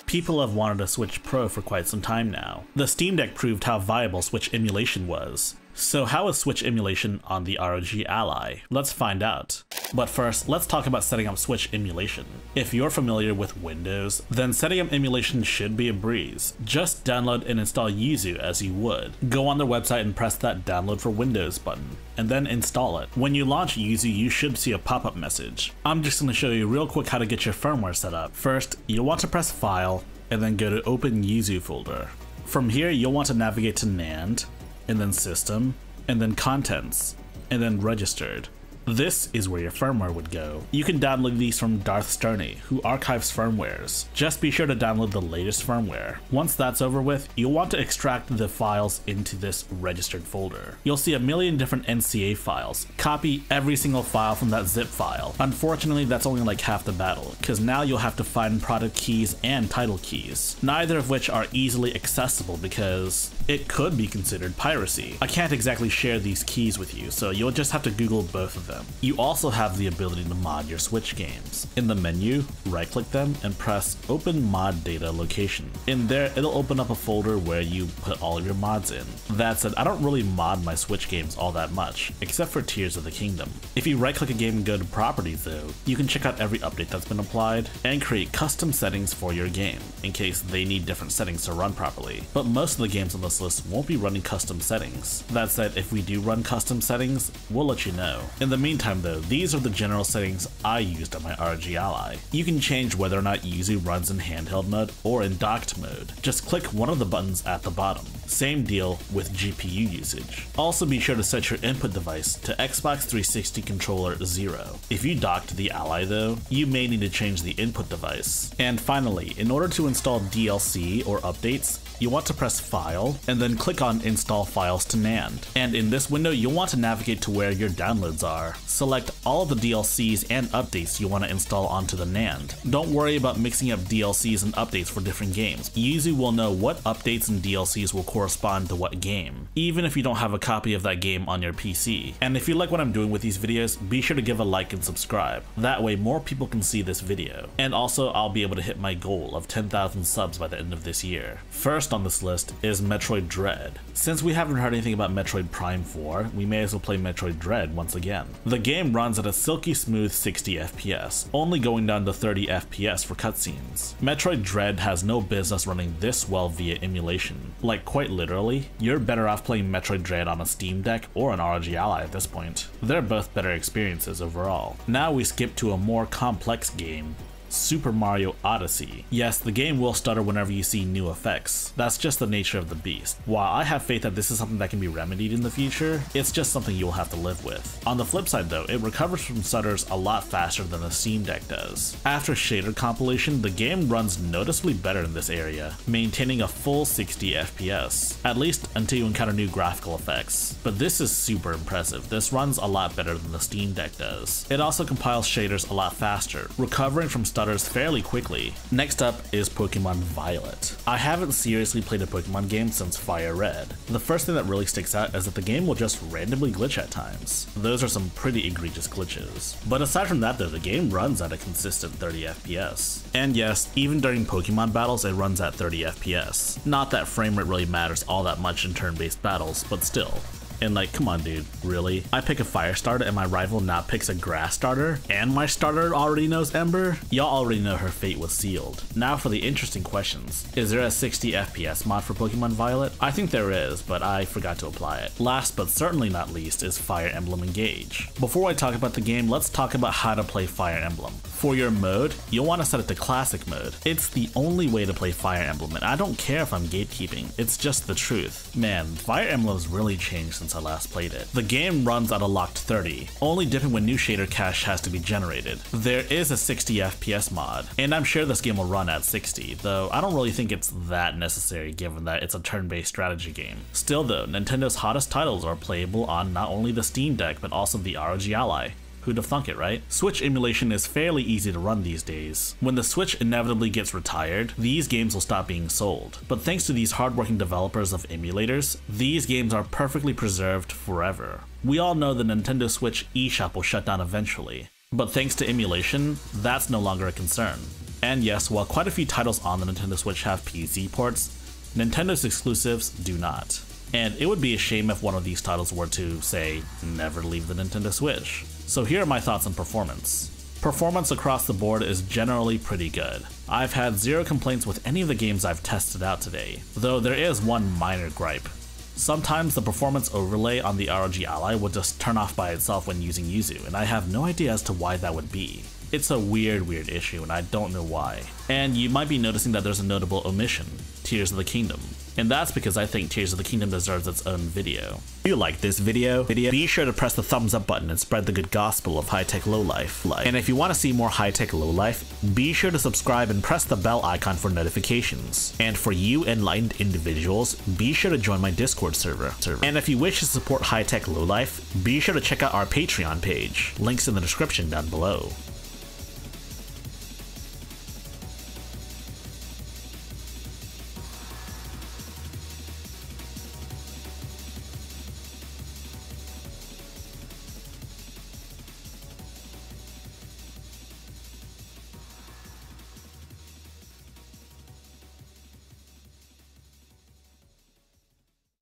People have wanted a Switch Pro for quite some time now. The Steam Deck proved how viable Switch emulation was. So how is Switch emulation on the ROG Ally? Let's find out. But first, let's talk about setting up Switch emulation. If you're familiar with Windows, then setting up emulation should be a breeze. Just download and install Yuzu as you would. Go on their website and press that download for Windows button, and then install it. When you launch Yuzu, you should see a pop-up message. I'm just going to show you real quick how to get your firmware set up. First, you'll want to press File, and then go to Open Yuzu folder. From here, you'll want to navigate to NAND, and then System, and then Contents, and then Registered. This is where your firmware would go. You can download these from Darth Sterney, who archives firmwares. Just be sure to download the latest firmware. Once that's over with, you'll want to extract the files into this registered folder. You'll see a million different NCA files. Copy every single file from that zip file. Unfortunately, that's only like half the battle, because now you'll have to find product keys and title keys, neither of which are easily accessible because it could be considered piracy. I can't exactly share these keys with you, so you'll just have to Google both of them. You also have the ability to mod your Switch games. In the menu, right-click them and press Open Mod Data Location. In there, it'll open up a folder where you put all of your mods in. That said, I don't really mod my Switch games all that much, except for Tears of the Kingdom. If you right-click a game and go to Properties though, you can check out every update that's been applied and create custom settings for your game, in case they need different settings to run properly. But most of the games on this list won't be running custom settings. That said, if we do run custom settings, we'll let you know. In the meantime though, these are the general settings I used on my ROG Ally. You can change whether or not Yuzu runs in handheld mode or in docked mode. Just click one of the buttons at the bottom. Same deal with GPU usage. Also be sure to set your input device to Xbox 360 controller 0. If you docked the Ally though, you may need to change the input device. And finally, in order to install DLC or updates, you want to press File, and then click on Install Files to NAND. And in this window, you'll want to navigate to where your downloads are. Select all of the DLCs and updates you want to install onto the NAND. Don't worry about mixing up DLCs and updates for different games. Yuzu will know what updates and DLCs will correspond to what game, even if you don't have a copy of that game on your PC. And if you like what I'm doing with these videos, be sure to give a like and subscribe. That way more people can see this video. And also, I'll be able to hit my goal of 10,000 subs by the end of this year. First on this list is Metroid Dread. Since we haven't heard anything about Metroid Prime 4, we may as well play Metroid Dread once again. The game runs at a silky smooth 60 FPS, only going down to 30 FPS for cutscenes. Metroid Dread has no business running this well via emulation. Like quite literally, you're better off playing Metroid Dread on a Steam Deck or an ROG Ally at this point. They're both better experiences overall. Now we skip to a more complex game, Super Mario Odyssey. Yes, the game will stutter whenever you see new effects. That's just the nature of the beast. While I have faith that this is something that can be remedied in the future, it's just something you'll have to live with. On the flip side though, it recovers from stutters a lot faster than the Steam Deck does. After shader compilation, the game runs noticeably better in this area, maintaining a full 60 FPS, at least until you encounter new graphical effects. But this is super impressive. This runs a lot better than the Steam Deck does. It also compiles shaders a lot faster, recovering from stutters fairly quickly. Next up is Pokemon Violet. I haven't seriously played a Pokemon game since Fire Red. The first thing that really sticks out is that the game will just randomly glitch at times. Those are some pretty egregious glitches. But aside from that though, the game runs at a consistent 30 FPS. And yes, even during Pokemon battles it runs at 30 FPS. Not that frame rate really matters all that much in turn-based battles, but still. And like, come on dude, really? I pick a fire starter and my rival not picks a grass starter? And my starter already knows Ember? Y'all already know her fate was sealed. Now for the interesting questions. Is there a 60 FPS mod for Pokemon Violet? I think there is, but I forgot to apply it. Last but certainly not least is Fire Emblem Engage. Before I talk about the game, let's talk about how to play Fire Emblem. For your mode, you'll want to set it to classic mode. It's the only way to play Fire Emblem, and I don't care if I'm gatekeeping, it's just the truth. Man, Fire Emblem's really changed since I last played it. The game runs at a locked 30, only dipping when new shader cache has to be generated. There is a 60 FPS mod, and I'm sure this game will run at 60, though I don't really think it's that necessary given that it's a turn-based strategy game. Still though, Nintendo's hottest titles are playable on not only the Steam Deck but also the ROG Ally. Who'd have thunk it, right? Switch emulation is fairly easy to run these days. When the Switch inevitably gets retired, these games will stop being sold. But thanks to these hardworking developers of emulators, these games are perfectly preserved forever. We all know the Nintendo Switch eShop will shut down eventually, but thanks to emulation, that's no longer a concern. And yes, while quite a few titles on the Nintendo Switch have PC ports, Nintendo's exclusives do not. And it would be a shame if one of these titles were to, say, never leave the Nintendo Switch. So here are my thoughts on performance. Performance across the board is generally pretty good. I've had zero complaints with any of the games I've tested out today, though there is one minor gripe. Sometimes the performance overlay on the ROG Ally would just turn off by itself when using Yuzu, and I have no idea as to why that would be. It's a weird issue, and I don't know why. And you might be noticing that there's a notable omission, Tears of the Kingdom. And that's because I think Tears of the Kingdom deserves its own video. If you like this video, be sure to press the thumbs up button and spread the good gospel of high-tech lowlife. And if you want to see more high-tech lowlife, be sure to subscribe and press the bell icon for notifications. And for you enlightened individuals, be sure to join my Discord server. And if you wish to support high-tech lowlife, be sure to check out our Patreon page. Links in the description down below.